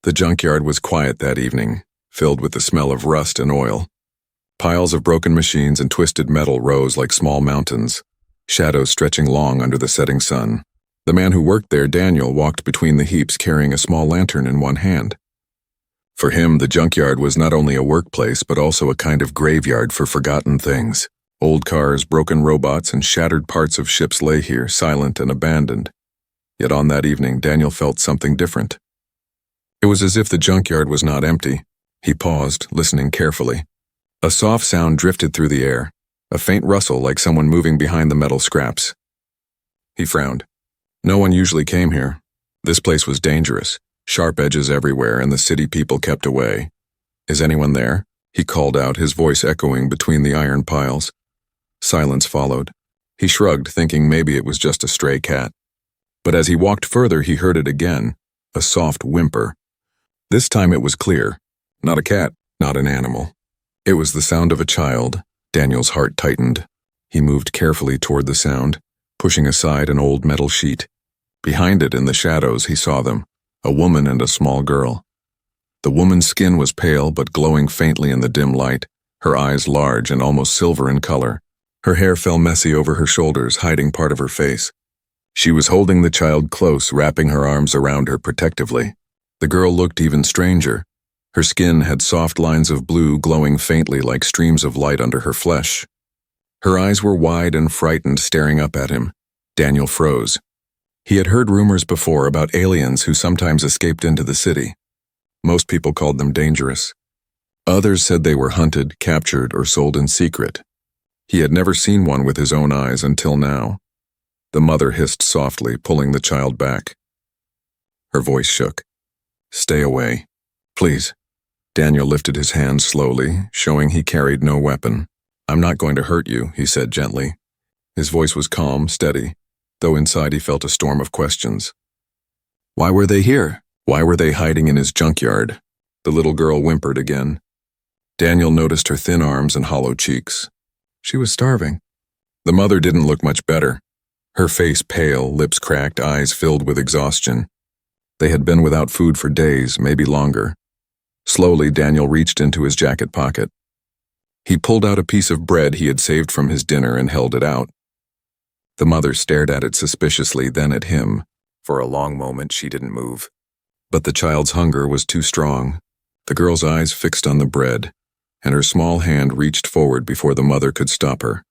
The junkyard was quiet that evening, filled with the smell of rust and oil. Piles of broken machines and twisted metal rose like small mountains, shadows stretching long under the setting sun. The man who worked there, Daniel, walked between the heaps carrying a small lantern in one hand. For him, the junkyard was not only a workplace but also a kind of graveyard for forgotten things. Old cars, broken robots, and shattered parts of ships lay here, silent and abandoned. Yet on that evening, Daniel felt something different. It was as if the junkyard was not empty. He paused, listening carefully. A soft sound drifted through the air, a faint rustle like someone moving behind the metal scraps. He frowned. No one usually came here. This place was dangerous, sharp edges everywhere, and the city people kept away. Is anyone there? He called out, his voice echoing between the iron piles. Silence followed. He shrugged, thinking maybe it was just a stray cat. But as he walked further, he heard it again, a soft whimper. This time it was clear. Not a cat, not an animal. It was the sound of a child. Daniel's heart tightened. He moved carefully toward the sound, pushing aside an old metal sheet. Behind it, in the shadows, he saw them, a woman and a small girl. The woman's skin was pale but glowing faintly in the dim light, her eyes large and almost silver in color. Her hair fell messy over her shoulders, hiding part of her face. She was holding the child close, wrapping her arms around her protectively. The girl looked even stranger. Her skin had soft lines of blue glowing faintly like streams of light under her flesh. Her eyes were wide and frightened, staring up at him. Daniel froze. He had heard rumors before about aliens who sometimes escaped into the city. Most people called them dangerous. Others said they were hunted, captured, or sold in secret. He had never seen one with his own eyes until now. The mother hissed softly, pulling the child back. Her voice shook. Stay away. Please. Daniel lifted his hand slowly, showing he carried no weapon. I'm not going to hurt you, he said gently. His voice was calm, steady, though inside he felt a storm of questions. Why were they here? Why were they hiding in his junkyard? The little girl whimpered again. Daniel noticed her thin arms and hollow cheeks. She was starving. The mother didn't look much better. Her face pale, lips cracked, eyes filled with exhaustion. They had been without food for days, maybe longer. Slowly, Daniel reached into his jacket pocket. He pulled out a piece of bread he had saved from his dinner and held it out. The mother stared at it suspiciously, then at him. For a long moment, she didn't move. But the child's hunger was too strong. The girl's eyes fixed on the bread, and her small hand reached forward before the mother could stop her.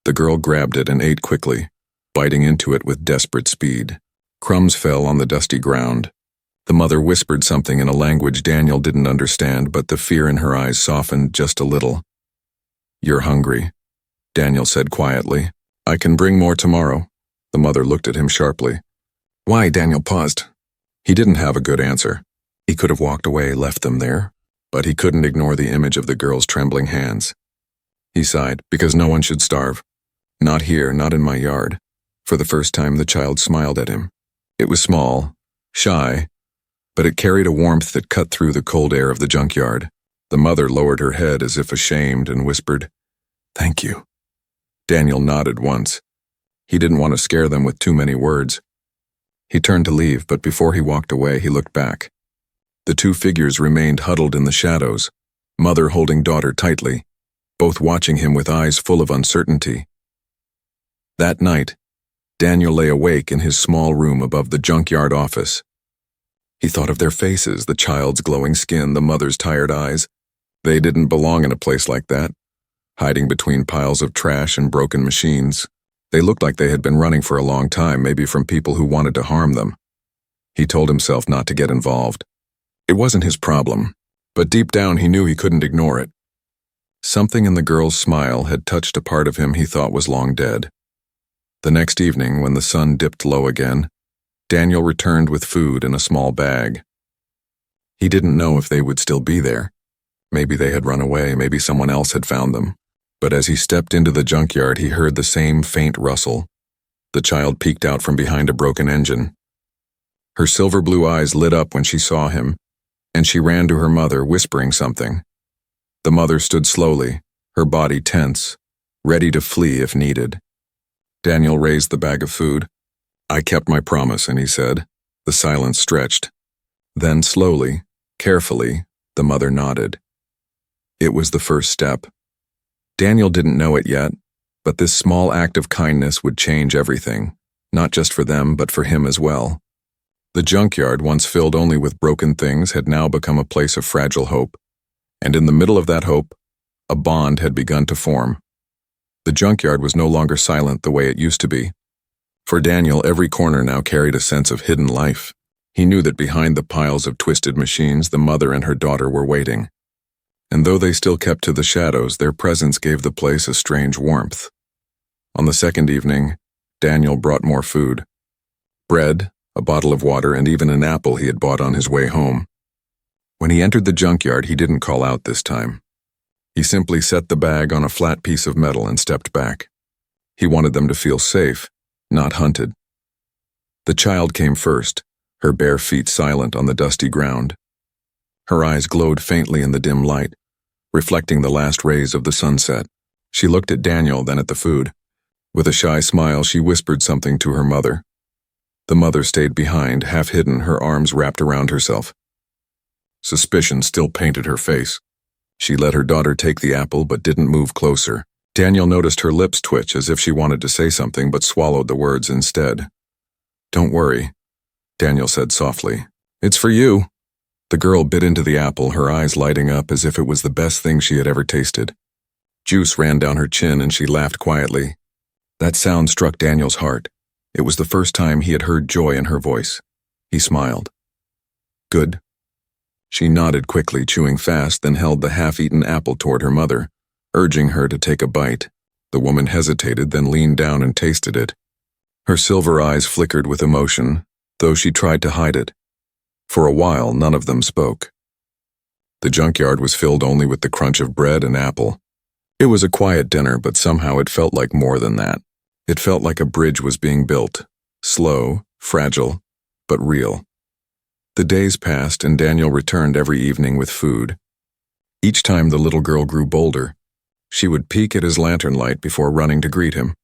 The girl grabbed it and ate quickly, biting into it with desperate speed. Crumbs fell on the dusty ground. The mother whispered something in a language Daniel didn't understand, but the fear in her eyes softened just a little. You're hungry, Daniel said quietly. I can bring more tomorrow. The mother looked at him sharply. Why? Daniel paused. He didn't have a good answer. He could have walked away, left them there, but he couldn't ignore the image of the girl's trembling hands. He sighed, because no one should starve. Not here, not in my yard. For the first time, the child smiled at him. It was small, shy, but it carried a warmth that cut through the cold air of the junkyard. The mother lowered her head as if ashamed and whispered, Thank you. Daniel nodded once. He didn't want to scare them with too many words. He turned to leave, but before he walked away, he looked back. The two figures remained huddled in the shadows, mother holding daughter tightly, both watching him with eyes full of uncertainty. That night, Daniel lay awake in his small room above the junkyard office. He thought of their faces, the child's glowing skin, the mother's tired eyes. They didn't belong in a place like that, hiding between piles of trash and broken machines. They looked like they had been running for a long time, maybe from people who wanted to harm them. He told himself not to get involved. It wasn't his problem, but deep down he knew he couldn't ignore it. Something in the girl's smile had touched a part of him he thought was long dead. The next evening, when the sun dipped low again, Daniel returned with food in a small bag. He didn't know if they would still be there. Maybe they had run away, maybe someone else had found them. But as he stepped into the junkyard, he heard the same faint rustle. The child peeked out from behind a broken engine. Her silver blue eyes lit up when she saw him, and she ran to her mother, whispering something. The mother stood slowly, her body tense, ready to flee if needed. Daniel raised the bag of food. I kept my promise, and he said. The silence stretched. Then slowly, carefully, the mother nodded. It was the first step. Daniel didn't know it yet, but this small act of kindness would change everything, not just for them but for him as well. The junkyard, once filled only with broken things, had now become a place of fragile hope, and in the middle of that hope, a bond had begun to form. The junkyard was no longer silent the way it used to be. For Daniel, every corner now carried a sense of hidden life. He knew that behind the piles of twisted machines, the mother and her daughter were waiting. And though they still kept to the shadows, their presence gave the place a strange warmth. On the second evening, Daniel brought more food. Bread, a bottle of water, and even an apple he had bought on his way home. When he entered the junkyard, he didn't call out this time. He simply set the bag on a flat piece of metal and stepped back. He wanted them to feel safe, not hunted. The child came first, her bare feet silent on the dusty ground. Her eyes glowed faintly in the dim light, reflecting the last rays of the sunset. She looked at Daniel, then at the food. With a shy smile, she whispered something to her mother. The mother stayed behind, half hidden, her arms wrapped around herself. Suspicion still painted her face. She let her daughter take the apple but didn't move closer. Daniel noticed her lips twitch as if she wanted to say something but swallowed the words instead. "Don't worry," Daniel said softly. "It's for you." The girl bit into the apple, her eyes lighting up as if it was the best thing she had ever tasted. Juice ran down her chin and she laughed quietly. That sound struck Daniel's heart. It was the first time he had heard joy in her voice. He smiled. "Good." She nodded quickly, chewing fast, then held the half-eaten apple toward her mother, urging her to take a bite. The woman hesitated, then leaned down and tasted it. Her silver eyes flickered with emotion, though she tried to hide it. For a while, none of them spoke. The junkyard was filled only with the crunch of bread and apple. It was a quiet dinner, but somehow it felt like more than that. It felt like a bridge was being built, slow, fragile, but real. The days passed, and Daniel returned every evening with food. Each time the little girl grew bolder. She would peek at his lantern light before running to greet him.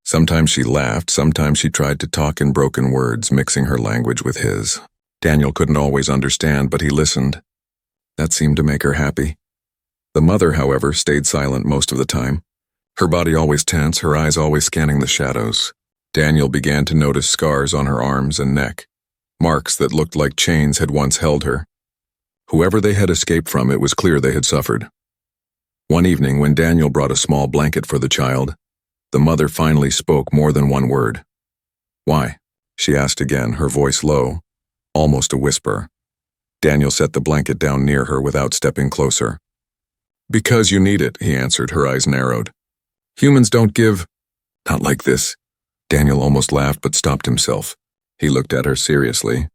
Sometimes she laughed, sometimes she tried to talk in broken words, mixing her language with his. Daniel couldn't always understand, but he listened. That seemed to make her happy. The mother, however, stayed silent most of the time. Her body always tense, her eyes always scanning the shadows. Daniel began to notice scars on her arms and neck. Marks that looked like chains had once held her. Whoever they had escaped from, it was clear they had suffered. One evening, when Daniel brought a small blanket for the child, the mother finally spoke more than one word. "Why?" she asked again, her voice low, almost a whisper. Daniel set the blanket down near her without stepping closer. "Because you need it," he answered, her eyes narrowed. "Humans don't give—" "Not like this." Daniel almost laughed but stopped himself. He looked at her seriously.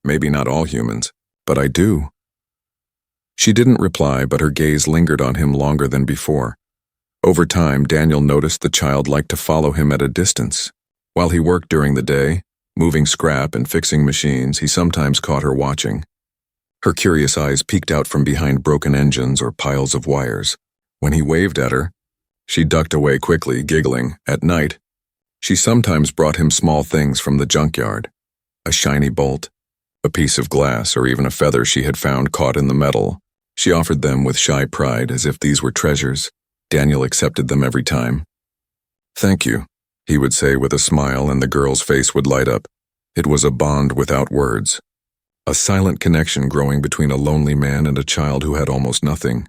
"Maybe not all humans, but I do." She didn't reply, but her gaze lingered on him longer than before. Over time, Daniel noticed the child liked to follow him at a distance. While he worked during the day, moving scrap and fixing machines, he sometimes caught her watching. Her curious eyes peeked out from behind broken engines or piles of wires. When he waved at her, she ducked away quickly, giggling. At night, she sometimes brought him small things from the junkyard. A shiny bolt, a piece of glass, or even a feather she had found caught in the metal. She offered them with shy pride, as if these were treasures. Daniel accepted them every time. "Thank you," he would say with a smile, and the girl's face would light up. It was a bond without words. A silent connection growing between a lonely man and a child who had almost nothing.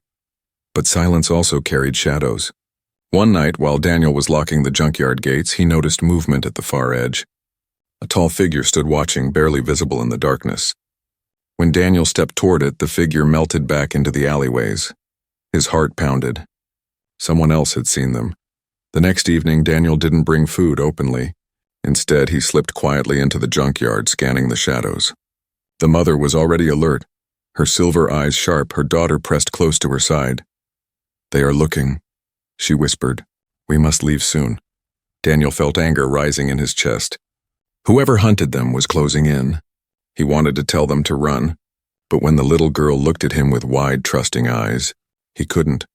But silence also carried shadows. One night, while Daniel was locking the junkyard gates, he noticed movement at the far edge. A tall figure stood watching, barely visible in the darkness. When Daniel stepped toward it, the figure melted back into the alleyways. His heart pounded. Someone else had seen them. The next evening, Daniel didn't bring food openly. Instead, he slipped quietly into the junkyard, scanning the shadows. The mother was already alert, her silver eyes sharp, her daughter pressed close to her side. "They are looking," she whispered. "We must leave soon." Daniel felt anger rising in his chest. Whoever hunted them was closing in. He wanted to tell them to run, but when the little girl looked at him with wide, trusting eyes, he couldn't.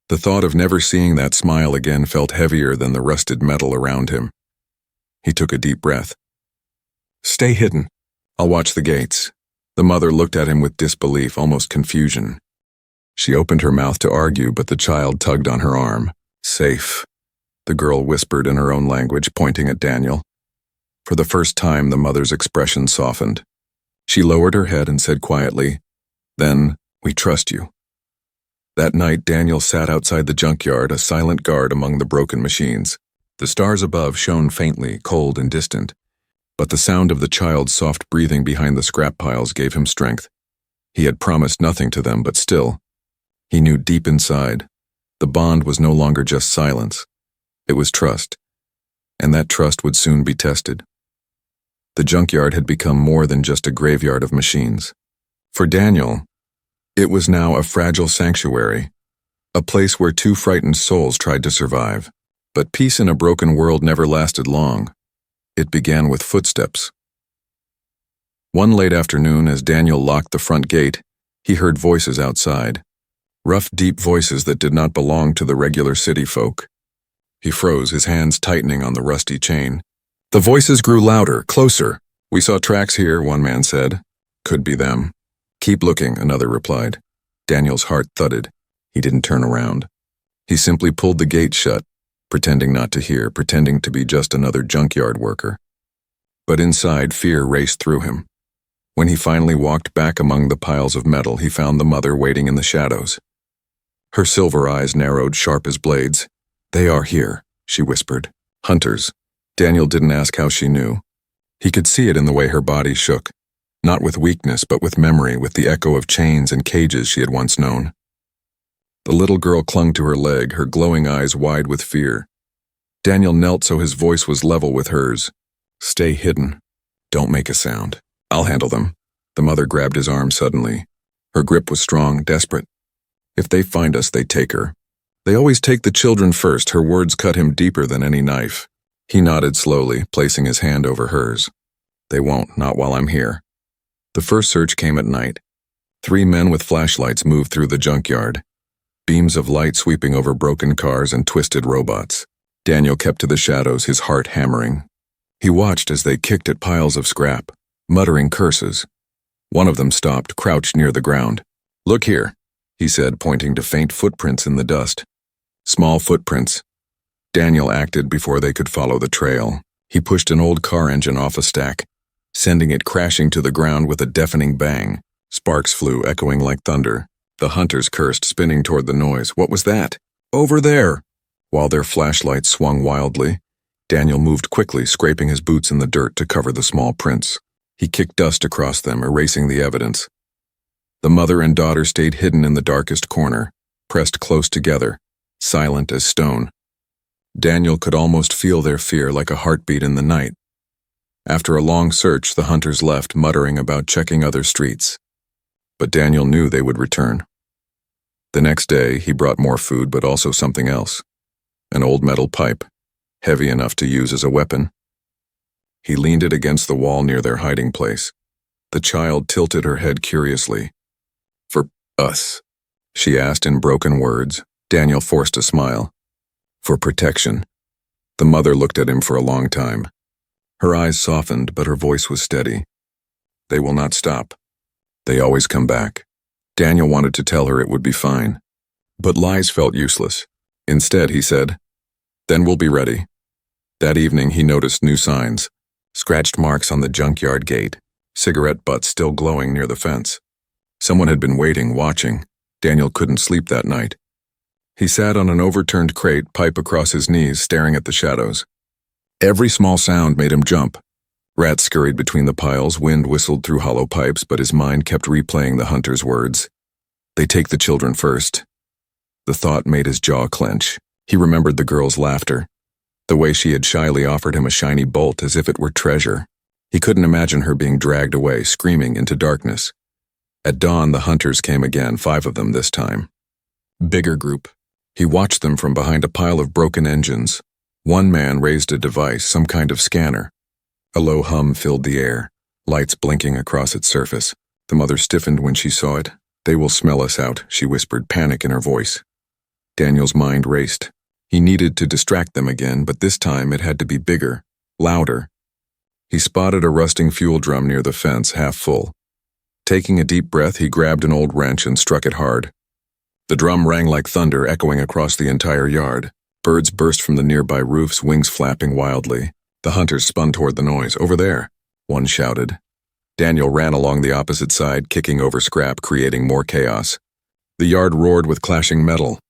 The thought of never seeing that smile again felt heavier than the rusted metal around him. He took a deep breath. "Stay hidden. I'll watch the gates." The mother looked at him with disbelief, almost confusion. She opened her mouth to argue, but the child tugged on her arm. "Safe," the girl whispered in her own language, pointing at Daniel. For the first time, the mother's expression softened. She lowered her head and said quietly, "Then, we trust you." That night, Daniel sat outside the junkyard, a silent guard among the broken machines. The stars above shone faintly, cold and distant, but the sound of the child's soft breathing behind the scrap piles gave him strength. He had promised nothing to them, but still, he knew deep inside, the bond was no longer just silence. It was trust, and that trust would soon be tested. The junkyard had become more than just a graveyard of machines. For Daniel, it was now a fragile sanctuary, a place where two frightened souls tried to survive. But peace in a broken world never lasted long. It began with footsteps. One late afternoon, as Daniel locked the front gate, he heard voices outside. Rough, deep voices that did not belong to the regular city folk. He froze, his hands tightening on the rusty chain. The voices grew louder, closer. "We saw tracks here," one man said. "Could be them." "Keep looking," another replied. Daniel's heart thudded. He didn't turn around. He simply pulled the gate shut, pretending not to hear, pretending to be just another junkyard worker. But inside, fear raced through him. When he finally walked back among the piles of metal, he found the mother waiting in the shadows. Her silver eyes narrowed, sharp as blades. "They are here," she whispered. "Hunters." Daniel didn't ask how she knew. He could see it in the way her body shook. Not with weakness, but with memory, with the echo of chains and cages she had once known. The little girl clung to her leg, her glowing eyes wide with fear. Daniel knelt so his voice was level with hers. "Stay hidden. Don't make a sound. I'll handle them." The mother grabbed his arm suddenly. Her grip was strong, desperate. "If they find us, they take her. They always take the children first." Her words cut him deeper than any knife. He nodded slowly, placing his hand over hers. "They won't, not while I'm here." The first search came at night. 3 men with flashlights moved through the junkyard. Beams of light sweeping over broken cars and twisted robots. Daniel kept to the shadows, his heart hammering. He watched as they kicked at piles of scrap, muttering curses. One of them stopped, crouched near the ground. "Look here," he said, pointing to faint footprints in the dust. Small footprints. Daniel acted before they could follow the trail. He pushed an old car engine off a stack, sending it crashing to the ground with a deafening bang. Sparks flew, echoing like thunder. The hunters cursed, spinning toward the noise. What was that? "Over there!" While their flashlights swung wildly, Daniel moved quickly, scraping his boots in the dirt to cover the small prints. He kicked dust across them, erasing the evidence. The mother and daughter stayed hidden in the darkest corner, pressed close together, silent as stone. Daniel could almost feel their fear, like a heartbeat in the night. After a long search, the hunters left, muttering about checking other streets. But Daniel knew they would return. The next day, he brought more food, but also something else. An old metal pipe, heavy enough to use as a weapon. He leaned it against the wall near their hiding place. The child tilted her head curiously. "For us?" she asked in broken words. Daniel forced a smile. "For protection." The mother looked at him for a long time. Her eyes softened, but her voice was steady. "They will not stop. They always come back." Daniel wanted to tell her it would be fine. But lies felt useless. Instead, he said, "Then we'll be ready." That evening, he noticed new signs. Scratched marks on the junkyard gate, cigarette butts still glowing near the fence. Someone had been waiting, watching. Daniel couldn't sleep that night. He sat on an overturned crate, pipe across his knees, staring at the shadows. Every small sound made him jump. Rats scurried between the piles, wind whistled through hollow pipes, but his mind kept replaying the hunter's words. "They take the children first." The thought made his jaw clench. He remembered the girl's laughter, the way she had shyly offered him a shiny bolt as if it were treasure. He couldn't imagine her being dragged away, screaming into darkness. At dawn, the hunters came again, 5 of them this time. Bigger group. He watched them from behind a pile of broken engines. One man raised a device, some kind of scanner. A low hum filled the air, lights blinking across its surface. The mother stiffened when she saw it. "They will smell us out," she whispered, panic in her voice. Daniel's mind raced. He needed to distract them again, but this time it had to be bigger, louder. He spotted a rusting fuel drum near the fence, half full. Taking a deep breath, he grabbed an old wrench and struck it hard. The drum rang like thunder, echoing across the entire yard. Birds burst from the nearby roofs, wings flapping wildly. The hunters spun toward the noise. "Over there," one shouted. Daniel ran along the opposite side, kicking over scrap, creating more chaos. The yard roared with clashing metal.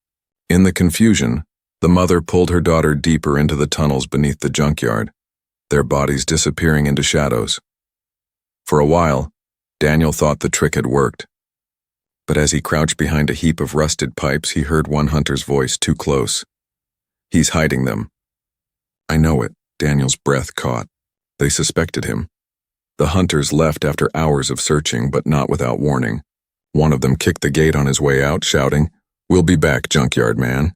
In the confusion, the mother pulled her daughter deeper into the tunnels beneath the junkyard, their bodies disappearing into shadows. For a while, Daniel thought the trick had worked. But as he crouched behind a heap of rusted pipes, he heard one hunter's voice too close. "He's hiding them." "I know it," Daniel's breath caught. They suspected him. The hunters left after hours of searching, but not without warning. One of them kicked the gate on his way out, shouting, "We'll be back, junkyard man.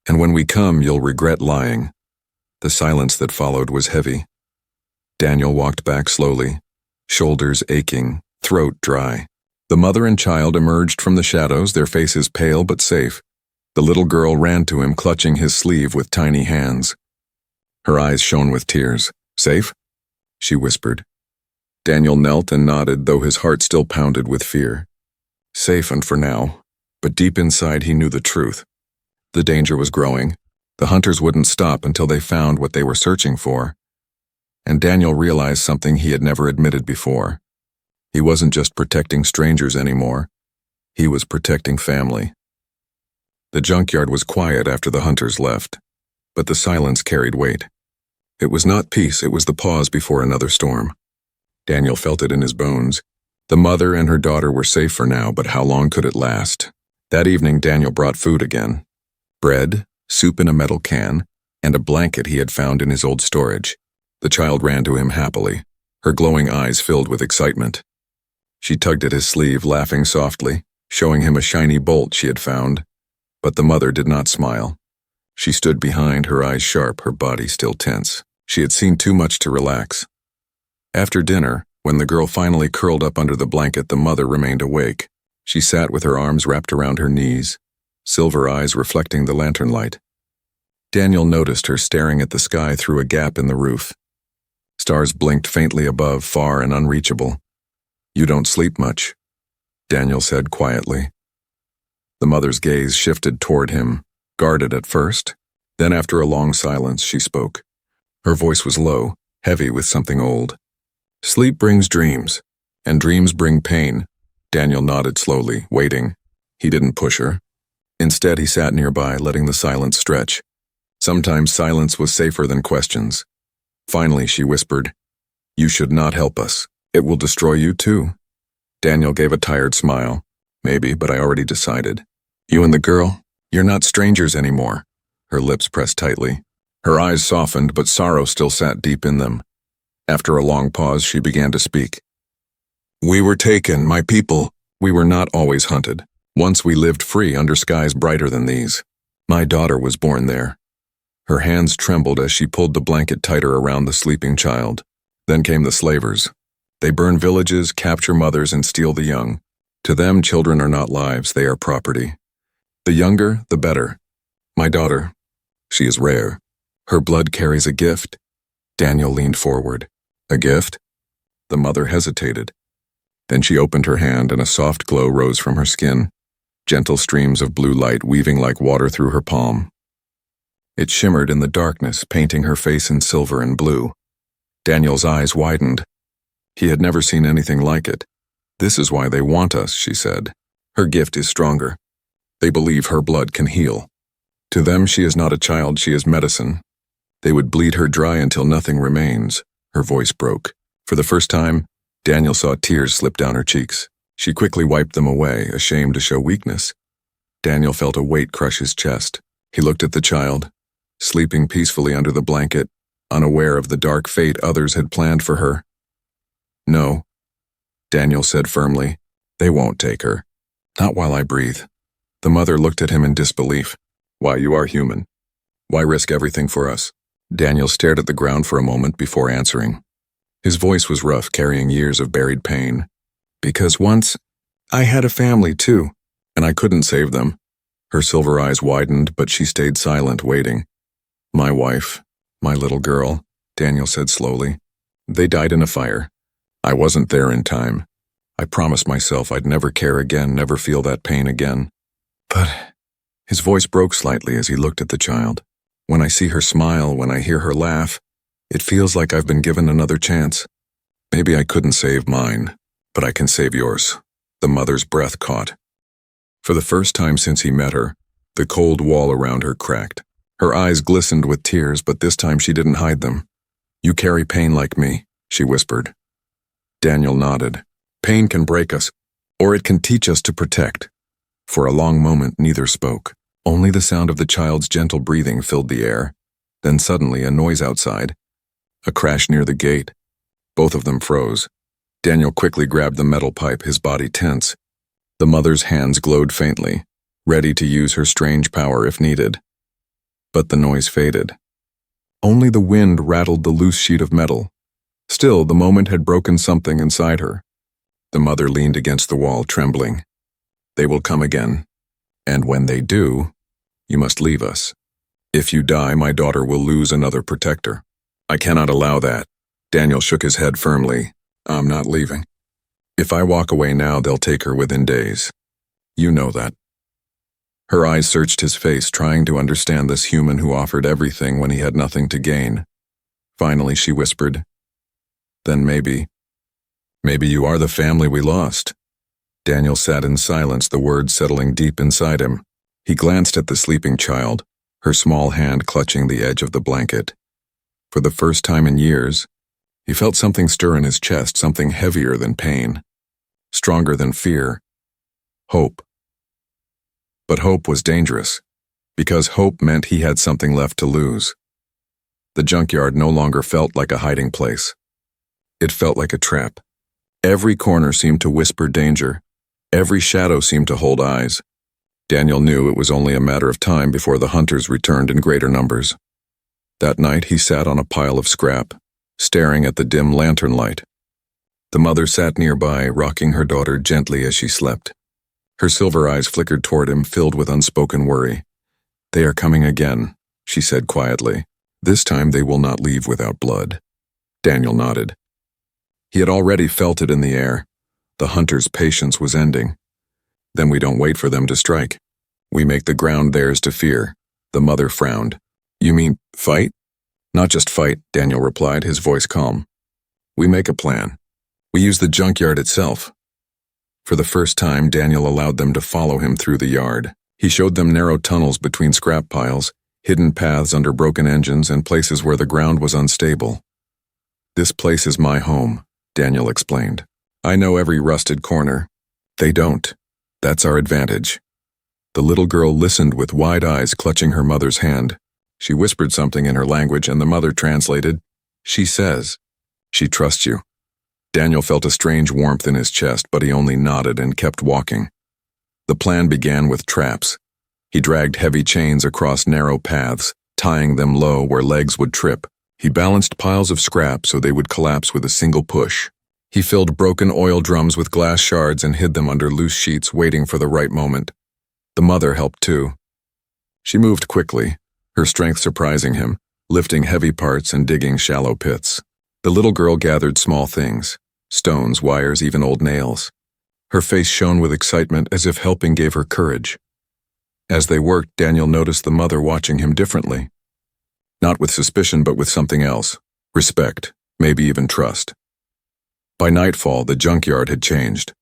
And when we come, you'll regret lying." The silence that followed was heavy. Daniel walked back slowly, shoulders aching, throat dry. The mother and child emerged from the shadows, their faces pale but safe. The little girl ran to him, clutching his sleeve with tiny hands. Her eyes shone with tears. "Safe?" she whispered. Daniel knelt and nodded, though his heart still pounded with fear. Safe and for now, but deep inside he knew the truth. The danger was growing. The hunters wouldn't stop until they found what they were searching for. And Daniel realized something he had never admitted before. He wasn't just protecting strangers anymore. He was protecting family. The junkyard was quiet after the hunters left, but the silence carried weight. It was not peace, it was the pause before another storm. Daniel felt it in his bones. The mother and her daughter were safe for now, but how long could it last? That evening, Daniel brought food again. Bread, soup in a metal can, and a blanket he had found in his old storage. The child ran to him happily, her glowing eyes filled with excitement. She tugged at his sleeve, laughing softly, showing him a shiny bolt she had found. But the mother did not smile. She stood behind, her eyes sharp, her body still tense. She had seen too much to relax. After dinner, when the girl finally curled up under the blanket, the mother remained awake. She sat with her arms wrapped around her knees, silver eyes reflecting the lantern light. Daniel noticed her staring at the sky through a gap in the roof. Stars blinked faintly above, far and unreachable. "You don't sleep much," Daniel said quietly. The mother's gaze shifted toward him, guarded at first. Then after a long silence, she spoke. Her voice was low, heavy with something old. "Sleep brings dreams, and dreams bring pain." Daniel nodded slowly, waiting. He didn't push her. Instead, he sat nearby, letting the silence stretch. Sometimes silence was safer than questions. Finally, she whispered, "You should not help us. It will destroy you too." Daniel gave a tired smile. "Maybe, but I already decided. You and the girl, you're not strangers anymore." Her lips pressed tightly. Her eyes softened, but sorrow still sat deep in them. After a long pause, she began to speak. "We were taken, my people. We were not always hunted. Once we lived free under skies brighter than these. My daughter was born there." Her hands trembled as she pulled the blanket tighter around the sleeping child. Then came the slavers. They burn villages, capture mothers, and steal the young. To them, children are not lives, they are property. The younger, the better. My daughter, she is rare. Her blood carries a gift. Daniel leaned forward. "A gift?" The mother hesitated. Then she opened her hand and a soft glow rose from her skin, gentle streams of blue light weaving like water through her palm. It shimmered in the darkness, painting her face in silver and blue. Daniel's eyes widened. He had never seen anything like it. "This is why they want us," she said. "Her gift is stronger. They believe her blood can heal. To them, she is not a child, she is medicine. They would bleed her dry until nothing remains." Her voice broke. For the first time, Daniel saw tears slip down her cheeks. She quickly wiped them away, ashamed to show weakness. Daniel felt a weight crush his chest. He looked at the child, sleeping peacefully under the blanket, unaware of the dark fate others had planned for her. "No," Daniel said firmly. "They won't take her. Not while I breathe." The mother looked at him in disbelief. "Why, you are human. Why risk everything for us?" Daniel stared at the ground for a moment before answering. His voice was rough, carrying years of buried pain. "Because once, I had a family too, and I couldn't save them." Her silver eyes widened, but she stayed silent, waiting. "My wife, my little girl," Daniel said slowly. "They died in a fire. I wasn't there in time. I promised myself I'd never care again, never feel that pain again. But his voice broke slightly as he looked at the child. When I see her smile, when I hear her laugh, it feels like I've been given another chance. Maybe I couldn't save mine, but I can save yours. The mother's breath caught. For the first time since he met her, the cold wall around her cracked. Her eyes glistened with tears, but this time she didn't hide them. You carry pain like me, she whispered. Daniel nodded. Pain can break us, or it can teach us to protect. For a long moment, neither spoke. Only the sound of the child's gentle breathing filled the air. Then suddenly, a noise outside. A crash near the gate. Both of them froze. Daniel quickly grabbed the metal pipe, his body tense. The mother's hands glowed faintly, ready to use her strange power if needed. But the noise faded. Only the wind rattled the loose sheet of metal. Still, the moment had broken something inside her. The mother leaned against the wall, trembling. They will come again. And when they do, you must leave us. If you die, my daughter will lose another protector. I cannot allow that. Daniel shook his head firmly. I'm not leaving. If I walk away now, they'll take her within days. You know that. Her eyes searched his face, trying to understand this human who offered everything when he had nothing to gain. Finally, she whispered, Then maybe you are the family we lost. Daniel sat in silence, the words settling deep inside him. He glanced at the sleeping child, her small hand clutching the edge of the blanket. For the first time in years, he felt something stir in his chest, something heavier than pain, stronger than fear. Hope. But hope was dangerous, because hope meant he had something left to lose. The junkyard no longer felt like a hiding place. It felt like a trap. Every corner seemed to whisper danger. Every shadow seemed to hold eyes. Daniel knew it was only a matter of time before the hunters returned in greater numbers. That night he sat on a pile of scrap, staring at the dim lantern light. The mother sat nearby, rocking her daughter gently as she slept. Her silver eyes flickered toward him, filled with unspoken worry. They are coming again, she said quietly. This time they will not leave without blood. Daniel nodded. He had already felt it in the air. The hunter's patience was ending. Then we don't wait for them to strike. We make the ground theirs to fear. The mother frowned. You mean fight? Not just fight, Daniel replied, his voice calm. We make a plan. We use the junkyard itself. For the first time, Daniel allowed them to follow him through the yard. He showed them narrow tunnels between scrap piles, hidden paths under broken engines, and places where the ground was unstable. This place is my home, Daniel explained. I know every rusted corner. They don't. That's our advantage. The little girl listened with wide eyes, clutching her mother's hand. She whispered something in her language, and the mother translated, She says, she trusts you. Daniel felt a strange warmth in his chest, but he only nodded and kept walking. The plan began with traps. He dragged heavy chains across narrow paths, tying them low where legs would trip. He balanced piles of scrap so they would collapse with a single push. He filled broken oil drums with glass shards and hid them under loose sheets, waiting for the right moment. The mother helped too. She moved quickly, her strength surprising him, lifting heavy parts and digging shallow pits. The little girl gathered small things, stones, wires, even old nails. Her face shone with excitement, as if helping gave her courage. As they worked, Daniel noticed the mother watching him differently. Not with suspicion, but with something else. Respect, maybe even trust. By nightfall, the junkyard had changed.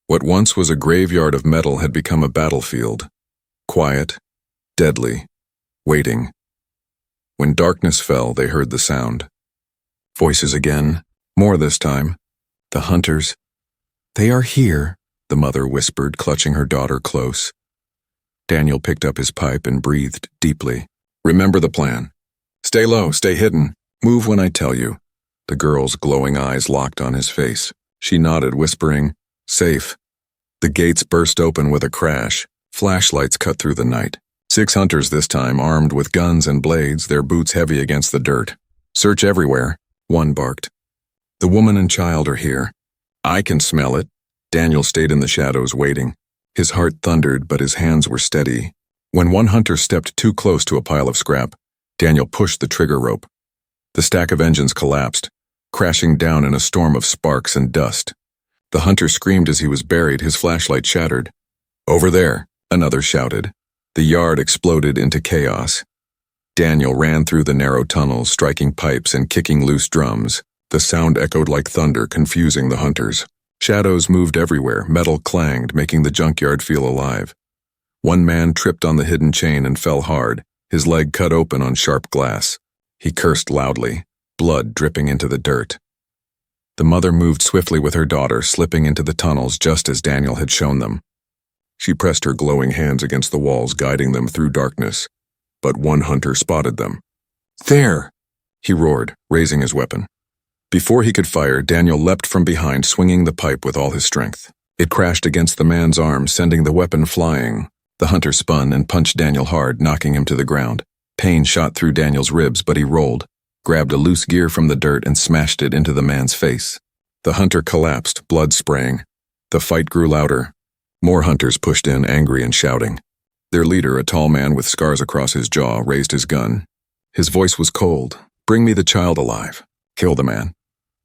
What once was a graveyard of metal had become a battlefield. Quiet, deadly, waiting. When darkness fell, they heard the sound. Voices again, more this time. The hunters. They are here, the mother whispered, clutching her daughter close. Daniel picked up his pipe and breathed deeply. Remember the plan. Stay low, stay hidden. Move when I tell you. The girl's glowing eyes locked on his face. She nodded, whispering, Safe. The gates burst open with a crash. Flashlights cut through the night. 6 hunters this time, armed with guns and blades, their boots heavy against the dirt. Search everywhere, one barked. The woman and child are here. I can smell it. Daniel stayed in the shadows, waiting. His heart thundered, but his hands were steady. When one hunter stepped too close to a pile of scrap, Daniel pushed the trigger rope. The stack of engines collapsed, crashing down in a storm of sparks and dust. The hunter screamed as he was buried, his flashlight shattered. "Over there," another shouted. The yard exploded into chaos. Daniel ran through the narrow tunnels, striking pipes and kicking loose drums. The sound echoed like thunder, confusing the hunters. Shadows moved everywhere, metal clanged, making the junkyard feel alive. One man tripped on the hidden chain and fell hard, his leg cut open on sharp glass. He cursed loudly, blood dripping into the dirt. The mother moved swiftly with her daughter, slipping into the tunnels just as Daniel had shown them. She pressed her glowing hands against the walls, guiding them through darkness. But one hunter spotted them. "There!" he roared, raising his weapon. Before he could fire, Daniel leapt from behind, swinging the pipe with all his strength. It crashed against the man's arm, sending the weapon flying. The hunter spun and punched Daniel hard, knocking him to the ground. Pain shot through Daniel's ribs, but he rolled, grabbed a loose gear from the dirt and smashed it into the man's face. The hunter collapsed, blood spraying. The fight grew louder. More hunters pushed in, angry and shouting. Their leader, a tall man with scars across his jaw, raised his gun. His voice was cold. "Bring me the child alive. Kill the man."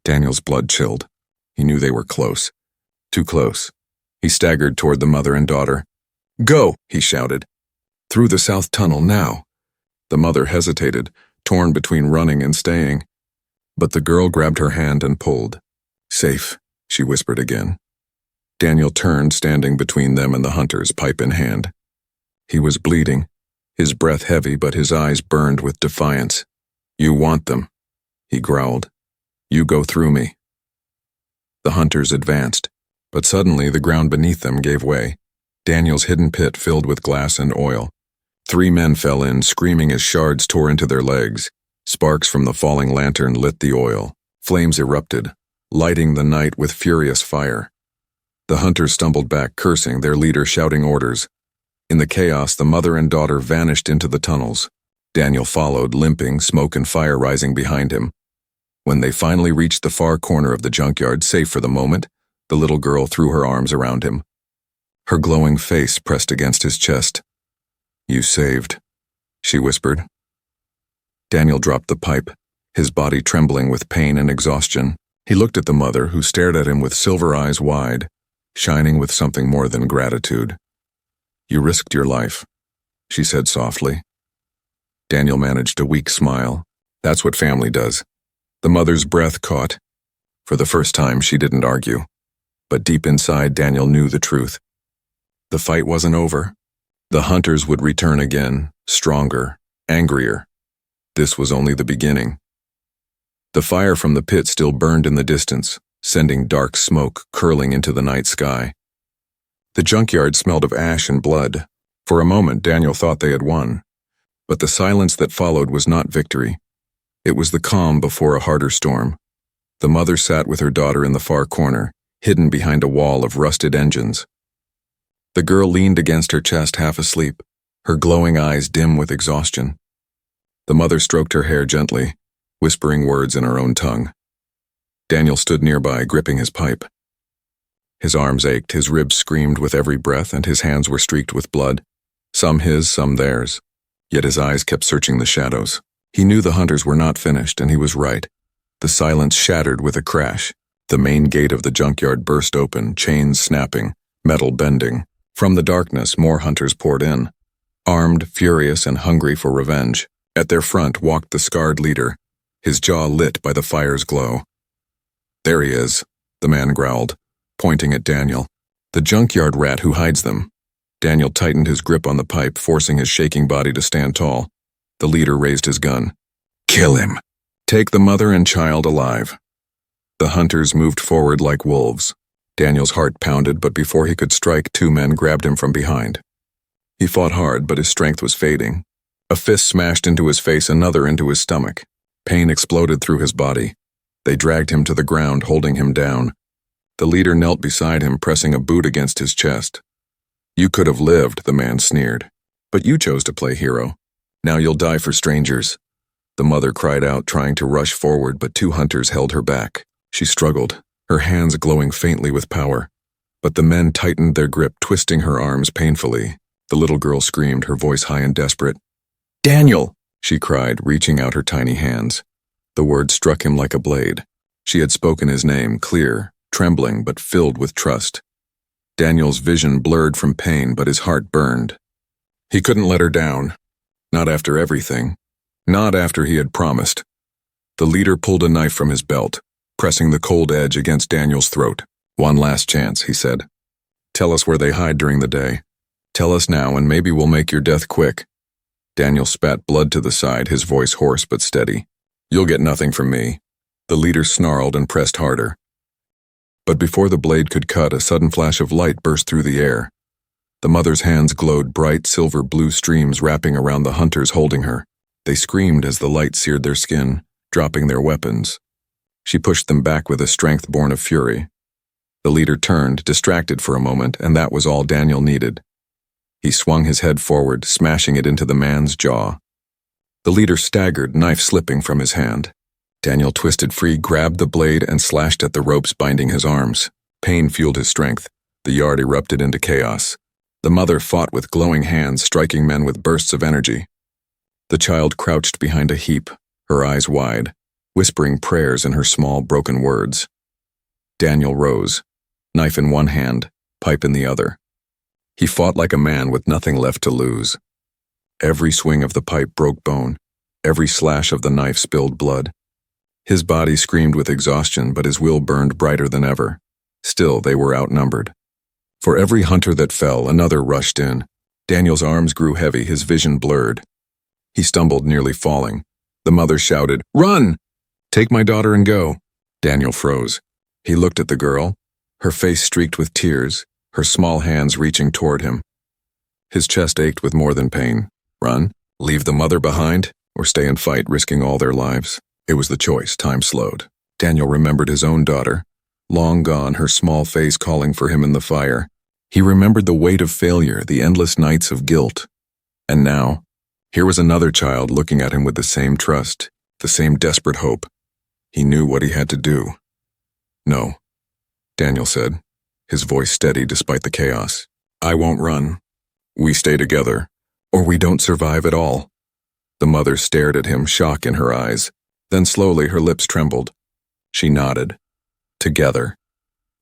Daniel's blood chilled. He knew they were close. Too close. He staggered toward the mother and daughter. "Go!" he shouted. "Through the south tunnel, now." The mother hesitated, torn between running and staying. But the girl grabbed her hand and pulled. "Safe," she whispered again. Daniel turned, standing between them and the hunters, pipe in hand. He was bleeding, his breath heavy, but his eyes burned with defiance. "You want them," he growled. "You go through me." The hunters advanced, but suddenly the ground beneath them gave way. Daniel's hidden pit filled with glass and oil. 3 men fell in, screaming as shards tore into their legs. Sparks from the falling lantern lit the oil. Flames erupted, lighting the night with furious fire. The hunters stumbled back, cursing, their leader shouting orders. In the chaos, the mother and daughter vanished into the tunnels. Daniel followed, limping, smoke and fire rising behind him. When they finally reached the far corner of the junkyard, safe for the moment, the little girl threw her arms around him. Her glowing face pressed against his chest. "You saved," she whispered. Daniel dropped the pipe, his body trembling with pain and exhaustion. He looked at the mother, who stared at him with silver eyes wide, shining with something more than gratitude. "You risked your life," she said softly. Daniel managed a weak smile. That's what family does. The mother's breath caught. For the first time, she didn't argue. But deep inside, Daniel knew the truth. The fight wasn't over. The hunters would return again, stronger, angrier. This was only the beginning. The fire from the pit still burned in the distance, sending dark smoke curling into the night sky. The junkyard smelled of ash and blood. For a moment, Daniel thought they had won. But the silence that followed was not victory. It was the calm before a harder storm. The mother sat with her daughter in the far corner, hidden behind a wall of rusted engines. The girl leaned against her chest, half asleep, her glowing eyes dim with exhaustion. The mother stroked her hair gently, whispering words in her own tongue. Daniel stood nearby, gripping his pipe. His arms ached, his ribs screamed with every breath, and his hands were streaked with blood, some his, some theirs. Yet his eyes kept searching the shadows. He knew the hunters were not finished, and he was right. The silence shattered with a crash. The main gate of the junkyard burst open, chains snapping, metal bending. From the darkness, more hunters poured in, armed, furious, and hungry for revenge. At their front walked the scarred leader, his jaw lit by the fire's glow. "There he is," the man growled, pointing at Daniel. "The junkyard rat who hides them." Daniel tightened his grip on the pipe, forcing his shaking body to stand tall. The leader raised his gun. "Kill him. Take the mother and child alive." The hunters moved forward like wolves. Daniel's heart pounded, but before he could strike, 2 men grabbed him from behind. He fought hard, but his strength was fading. A fist smashed into his face, another into his stomach. Pain exploded through his body. They dragged him to the ground, holding him down. The leader knelt beside him, pressing a boot against his chest. "You could have lived," the man sneered. "But you chose to play hero. Now you'll die for strangers." The mother cried out, trying to rush forward, but 2 hunters held her back. She struggled, her hands glowing faintly with power. But the men tightened their grip, twisting her arms painfully. The little girl screamed, her voice high and desperate. "Daniel!" she cried, reaching out her tiny hands. The word struck him like a blade. She had spoken his name, clear, trembling but filled with trust. Daniel's vision blurred from pain, but his heart burned. He couldn't let her down. Not after everything. Not after he had promised. The leader pulled a knife from his belt, pressing the cold edge against Daniel's throat. "One last chance," he said. "Tell us where they hide during the day. Tell us now, and maybe we'll make your death quick." Daniel spat blood to the side, his voice hoarse but steady. "You'll get nothing from me." The leader snarled and pressed harder. But before the blade could cut, a sudden flash of light burst through the air. The mother's hands glowed bright silver-blue streams wrapping around the hunters holding her. They screamed as the light seared their skin, dropping their weapons. She pushed them back with a strength born of fury. The leader turned, distracted for a moment, and that was all Daniel needed. He swung his head forward, smashing it into the man's jaw. The leader staggered, knife slipping from his hand. Daniel twisted free, grabbed the blade, and slashed at the ropes binding his arms. Pain fueled his strength. The yard erupted into chaos. The mother fought with glowing hands, striking men with bursts of energy. The child crouched behind a heap, her eyes wide, whispering prayers in her small, broken words. Daniel rose, knife in one hand, pipe in the other. He fought like a man with nothing left to lose. Every swing of the pipe broke bone. Every slash of the knife spilled blood. His body screamed with exhaustion, but his will burned brighter than ever. Still, they were outnumbered. For every hunter that fell, another rushed in. Daniel's arms grew heavy, his vision blurred. He stumbled, nearly falling. The mother shouted, "Run! Take my daughter and go." Daniel froze. He looked at the girl, her face streaked with tears, her small hands reaching toward him. His chest ached with more than pain. Run? Leave the mother behind? Or stay and fight, risking all their lives? It was the choice. Time slowed. Daniel remembered his own daughter, long gone, her small face calling for him in the fire. He remembered the weight of failure, the endless nights of guilt. And now, here was another child looking at him with the same trust, the same desperate hope. He knew what he had to do. "No," Daniel said, his voice steady despite the chaos. "I won't run. We stay together, or we don't survive at all." The mother stared at him, shock in her eyes. Then slowly her lips trembled. She nodded. Together.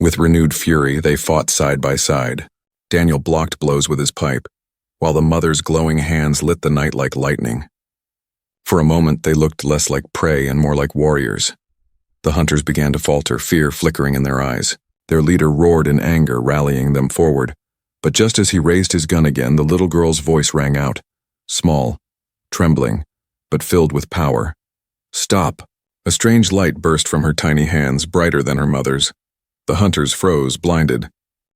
With renewed fury, they fought side by side. Daniel blocked blows with his pipe, while the mother's glowing hands lit the night like lightning. For a moment, they looked less like prey and more like warriors. The hunters began to falter, fear flickering in their eyes. Their leader roared in anger, rallying them forward. But just as he raised his gun again, the little girl's voice rang out. Small, trembling, but filled with power. "Stop!" A strange light burst from her tiny hands, brighter than her mother's. The hunters froze, blinded.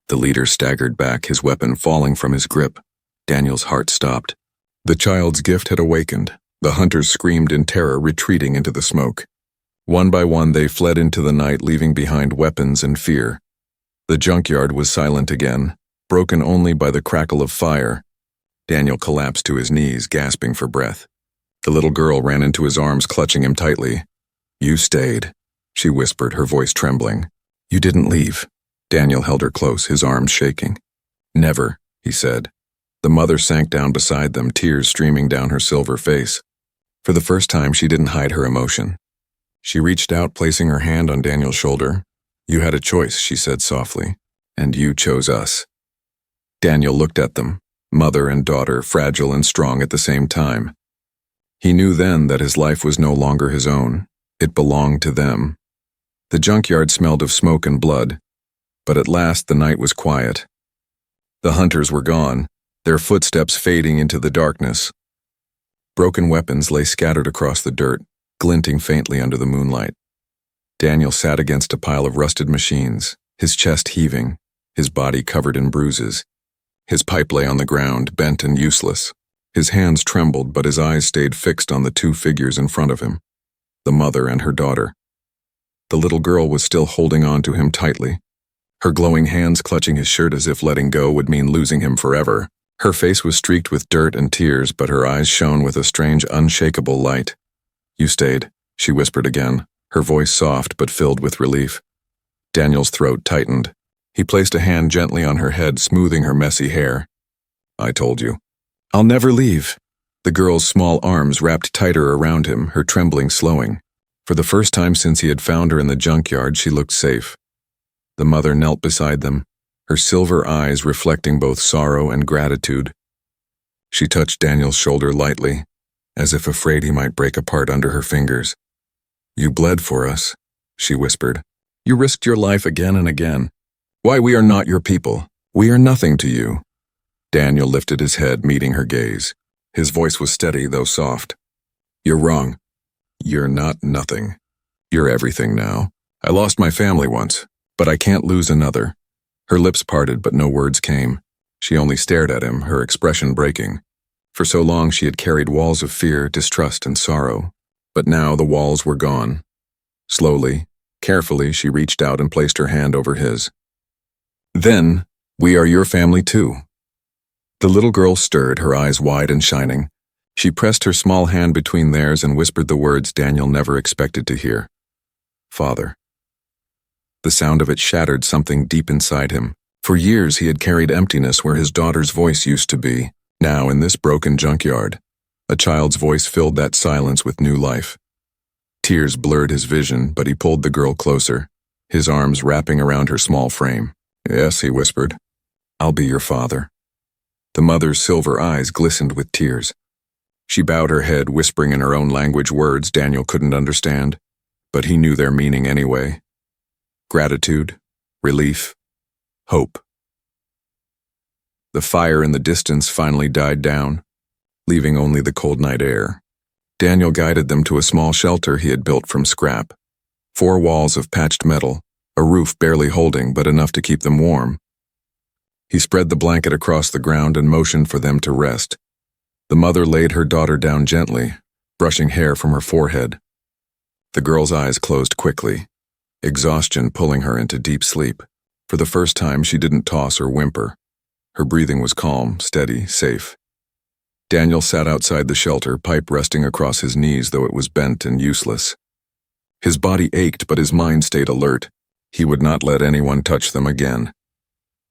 The leader staggered back, his weapon falling from his grip. Daniel's heart stopped. The child's gift had awakened. The hunters screamed in terror, retreating into the smoke. One by one, they fled into the night, leaving behind weapons and fear. The junkyard was silent again, broken only by the crackle of fire. Daniel collapsed to his knees, gasping for breath. The little girl ran into his arms, clutching him tightly. "You stayed," she whispered, her voice trembling. "You didn't leave." Daniel held her close, his arms shaking. "Never," he said. The mother sank down beside them, tears streaming down her silver face. For the first time, she didn't hide her emotion. She reached out, placing her hand on Daniel's shoulder. "You had a choice," she said softly, "and you chose us." Daniel looked at them, mother and daughter, fragile and strong at the same time. He knew then that his life was no longer his own. It belonged to them. The junkyard smelled of smoke and blood, but at last the night was quiet. The hunters were gone, their footsteps fading into the darkness. Broken weapons lay scattered across the dirt, glinting faintly under the moonlight. Daniel sat against a pile of rusted machines, his chest heaving, his body covered in bruises. His pipe lay on the ground, bent and useless. His hands trembled, but his eyes stayed fixed on the two figures in front of him, the mother and her daughter. The little girl was still holding on to him tightly, her glowing hands clutching his shirt as if letting go would mean losing him forever. Her face was streaked with dirt and tears, but her eyes shone with a strange, unshakable light. "You stayed," she whispered again, her voice soft but filled with relief. Daniel's throat tightened. He placed a hand gently on her head, smoothing her messy hair. "I told you." "I'll never leave." The girl's small arms wrapped tighter around him, her trembling slowing. For the first time since he had found her in the junkyard, she looked safe. The mother knelt beside them, her silver eyes reflecting both sorrow and gratitude. She touched Daniel's shoulder lightly, as if afraid he might break apart under her fingers. "You bled for us," she whispered. "You risked your life again and again. Why, we are not your people. We are nothing to you." Daniel lifted his head, meeting her gaze. His voice was steady, though soft. "You're wrong. You're not nothing. You're everything now. I lost my family once, but I can't lose another." Her lips parted, but no words came. She only stared at him, her expression breaking. For so long she had carried walls of fear, distrust, and sorrow. But now the walls were gone. Slowly, carefully, she reached out and placed her hand over his. "Then, we are your family too." The little girl stirred, her eyes wide and shining. She pressed her small hand between theirs and whispered the words Daniel never expected to hear. "Father." The sound of it shattered something deep inside him. For years he had carried emptiness where his daughter's voice used to be. Now, in this broken junkyard, a child's voice filled that silence with new life. Tears blurred his vision, but he pulled the girl closer, his arms wrapping around her small frame. "Yes," he whispered. "I'll be your father." The mother's silver eyes glistened with tears. She bowed her head, whispering in her own language words Daniel couldn't understand, but he knew their meaning anyway. Gratitude, relief, hope. The fire in the distance finally died down, leaving only the cold night air. Daniel guided them to a small shelter he had built from scrap. 4 walls of patched metal, a roof barely holding but enough to keep them warm. He spread the blanket across the ground and motioned for them to rest. The mother laid her daughter down gently, brushing hair from her forehead. The girl's eyes closed quickly, exhaustion pulling her into deep sleep. For the first time, she didn't toss or whimper. Her breathing was calm, steady, safe. Daniel sat outside the shelter, pipe resting across his knees, though it was bent and useless. His body ached, but his mind stayed alert. He would not let anyone touch them again.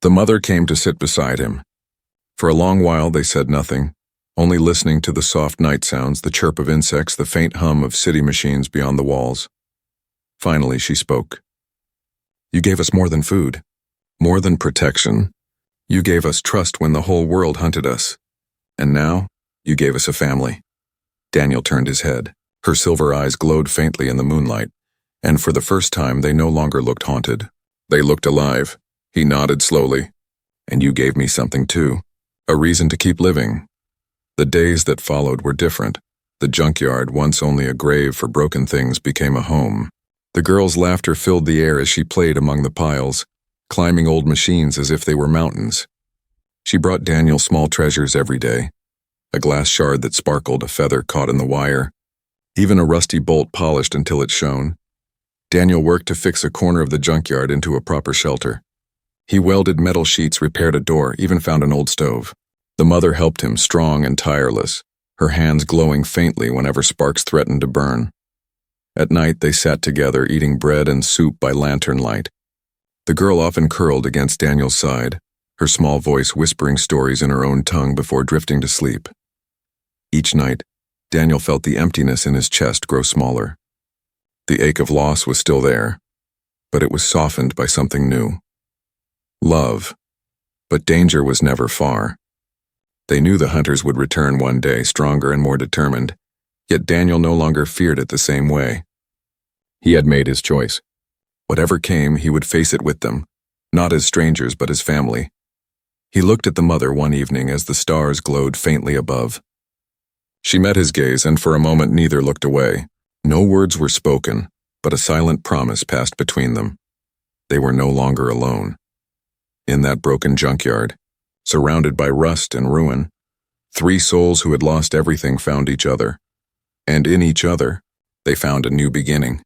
The mother came to sit beside him. For a long while they said nothing, only listening to the soft night sounds, the chirp of insects, the faint hum of city machines beyond the walls. Finally she spoke. "You gave us more than food, more than protection. You gave us trust when the whole world hunted us. And now, you gave us a family." Daniel turned his head. Her silver eyes glowed faintly in the moonlight, and for the first time they no longer looked haunted. They looked alive. He nodded slowly. "And you gave me something too, a reason to keep living." The days that followed were different. The junkyard, once only a grave for broken things, became a home. The girl's laughter filled the air as she played among the piles, climbing old machines as if they were mountains. She brought Daniel small treasures every day. A glass shard that sparkled, a feather caught in the wire, even a rusty bolt polished until it shone. Daniel worked to fix a corner of the junkyard into a proper shelter. He welded metal sheets, repaired a door, even found an old stove. The mother helped him, strong and tireless, her hands glowing faintly whenever sparks threatened to burn. At night they sat together, eating bread and soup by lantern light. The girl often curled against Daniel's side, her small voice whispering stories in her own tongue before drifting to sleep. Each night, Daniel felt the emptiness in his chest grow smaller. The ache of loss was still there, but it was softened by something new. Love. But danger was never far. They knew the hunters would return one day, stronger and more determined, yet Daniel no longer feared it the same way. He had made his choice. Whatever came, he would face it with them, not as strangers but as family. He looked at the mother one evening as the stars glowed faintly above. She met his gaze, and for a moment neither looked away. No words were spoken, but a silent promise passed between them. They were no longer alone. In that broken junkyard, surrounded by rust and ruin, 3 souls who had lost everything found each other. And in each other, they found a new beginning.